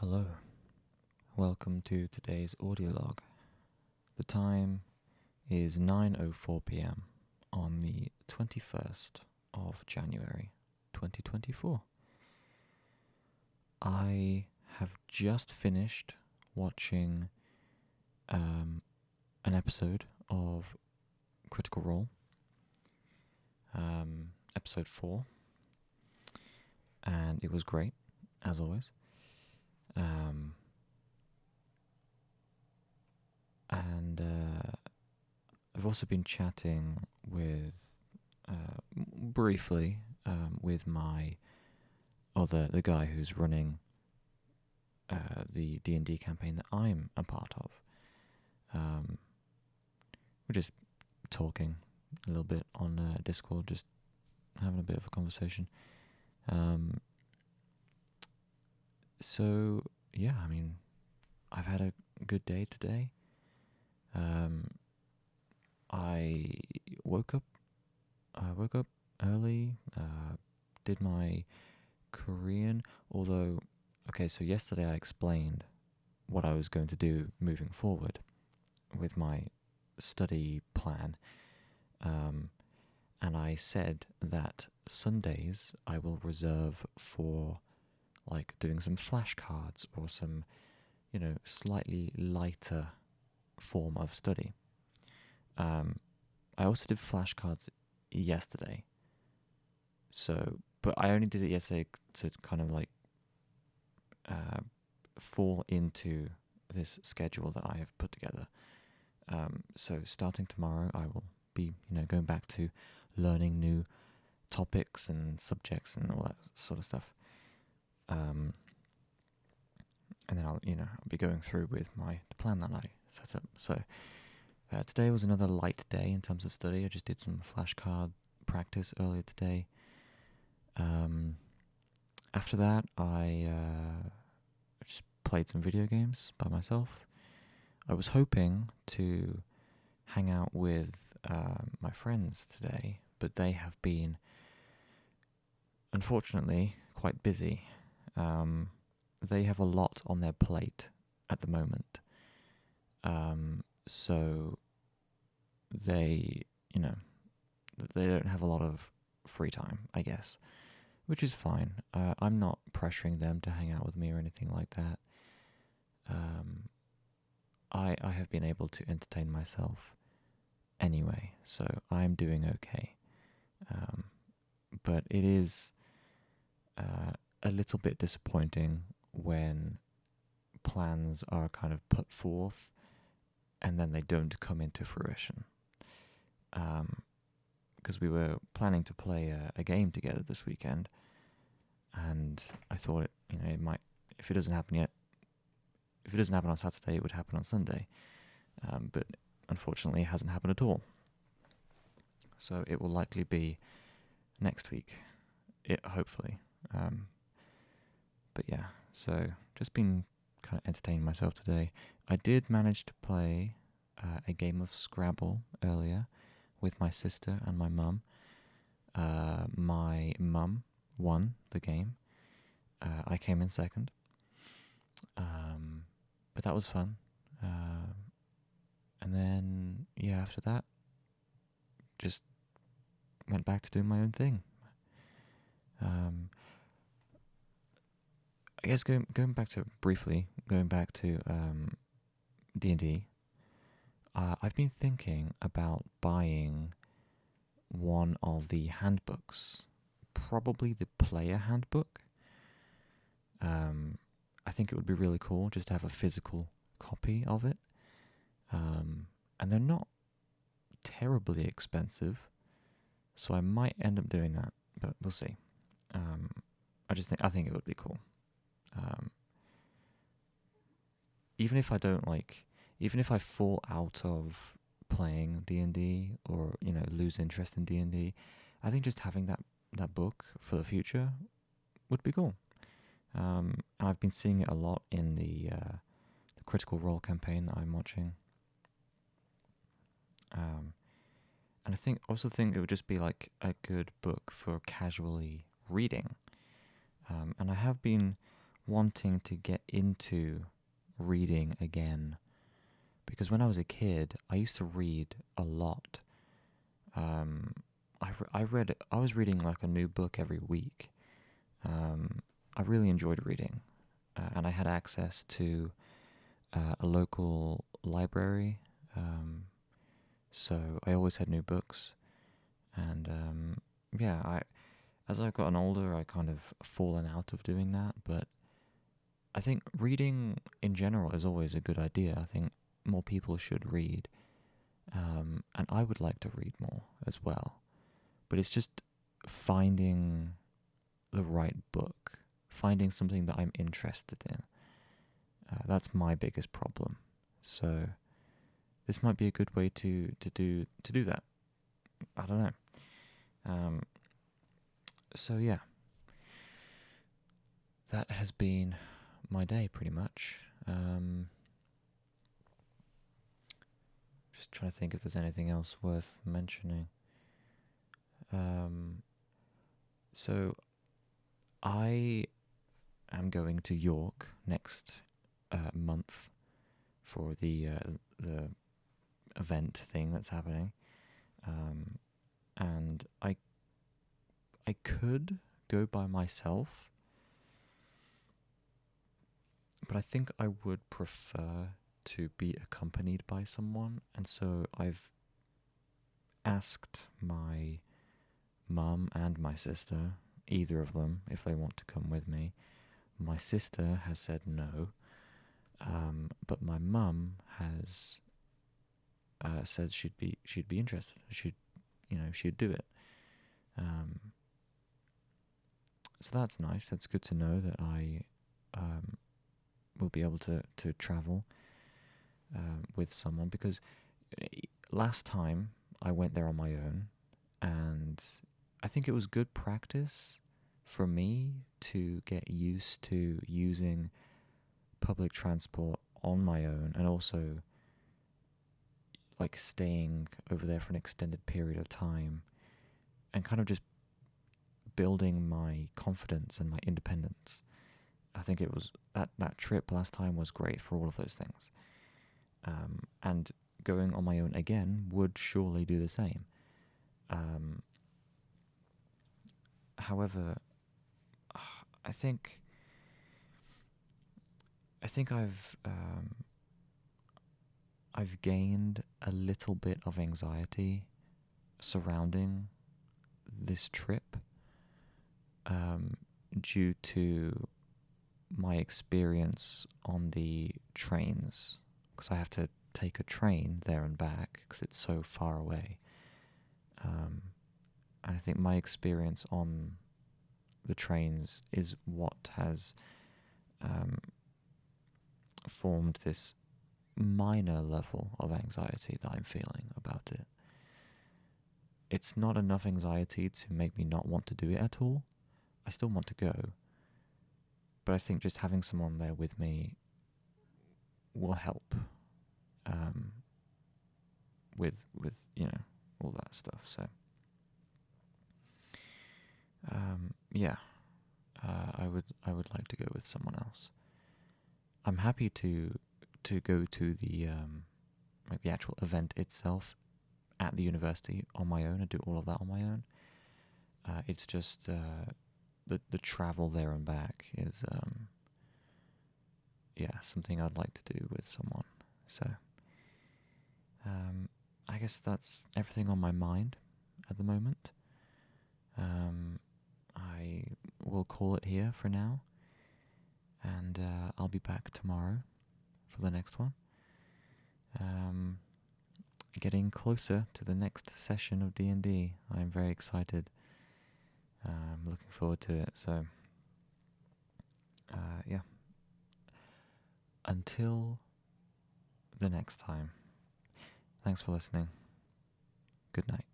Hello, welcome to today's audio log. The time is 9:04 p.m. on the 21st of January 2024. I have just finished watching an episode of Critical Role, episode 4, and it was great, as always. And I've also been chatting with, briefly, with the guy who's running the D&D campaign that I'm a part of. We're just talking a little bit on Discord, just having a bit of a conversation. So, yeah, I mean, I've had a good day today. I woke up early, did my Korean, so yesterday I explained what I was going to do moving forward with my study plan, and I said that Sundays I will reserve for like doing some flashcards or some, slightly lighter form of study. I also did flashcards yesterday. But I only did it yesterday to kind of like fall into this schedule that I have put together. So starting tomorrow, I will be, going back to learning new topics and subjects and all that sort of stuff. And then I'll be going through with the plan that I set up. So today was another light day in terms of study. I just did some flashcard practice earlier today. After that, I just played some video games by myself. I was hoping to hang out with my friends today, but they have been, unfortunately, quite busy. They have a lot on their plate at the moment. So they don't have a lot of free time, I guess, which is fine. I'm not pressuring them to hang out with me or anything like that. I have been able to entertain myself anyway, so I'm doing okay. But it is a little bit disappointing when plans are kind of put forth and then they don't come into fruition. Because we were planning to play a game together this weekend, and I thought it might, if it doesn't happen on Saturday, it would happen on Sunday. But unfortunately, it hasn't happened at all. So it will likely be next week, hopefully. But yeah, so just been kind of entertaining myself today. I did manage to play a game of Scrabble earlier with my sister and my mum. My mum won the game. I came in second. But that was fun. And then, after that, just went back to doing my own thing. I guess going back to D&D, I've been thinking about buying one of the handbooks, probably the player handbook. I think it would be really cool just to have a physical copy of it. And they're not terribly expensive, so I might end up doing that, but we'll see. I think it would be cool. Even if I fall out of playing D&D or lose interest in D&D, I think just having that book for the future would be cool. And I've been seeing it a lot in the Critical Role campaign that I'm watching. And I also think it would just be like a good book for casually reading. And I have been wanting to get into reading again, because when I was a kid, I used to read a lot. I was reading like a new book every week. I really enjoyed reading, and I had access to a local library, so I always had new books. And as I've gotten older, I kind of fallen out of doing that. But I think reading in general is always a good idea. I think more people should read, and I would like to read more as well. But it's just finding the right book, finding something that I'm interested in. That's my biggest problem. So this might be a good way to do that. I don't know. So yeah, that has been my day pretty much. Just trying to think if there's anything else worth mentioning. So I am going to York next month for the event thing that's happening, and I could go by myself, but I think I would prefer to be accompanied by someone, and so I've asked my mum and my sister, either of them, if they want to come with me. My sister has said no, but my mum has said she'd be interested. She'd do it. So that's nice. That's good to know that I will be able to travel with someone, because last time I went there on my own, and I think it was good practice for me to get used to using public transport on my own, and also like staying over there for an extended period of time, and kind of just building my confidence and my independence. I think it was that trip last time was great for all of those things. And going on my own again would surely do the same. However, I think I've gained a little bit of anxiety surrounding this trip, due to my experience on the trains, because I have to take a train there and back because it's so far away. And I think my experience on the trains is what has formed this minor level of anxiety that I'm feeling about it. It's not enough anxiety to make me not want to do it at all. I still want to go. But I think just having someone there with me will help with all that stuff. So I would like to go with someone else. I'm happy to go to the the actual event itself at the university on my own and do all of that on my own. It's just the travel there and back is something I'd like to do with someone. So I guess that's everything on my mind at the moment. I will call it here for now, and I'll be back tomorrow for the next one. Getting closer to the next session of D&D. I'm very excited. Looking forward to it. So, until the next time, thanks for listening. Good night.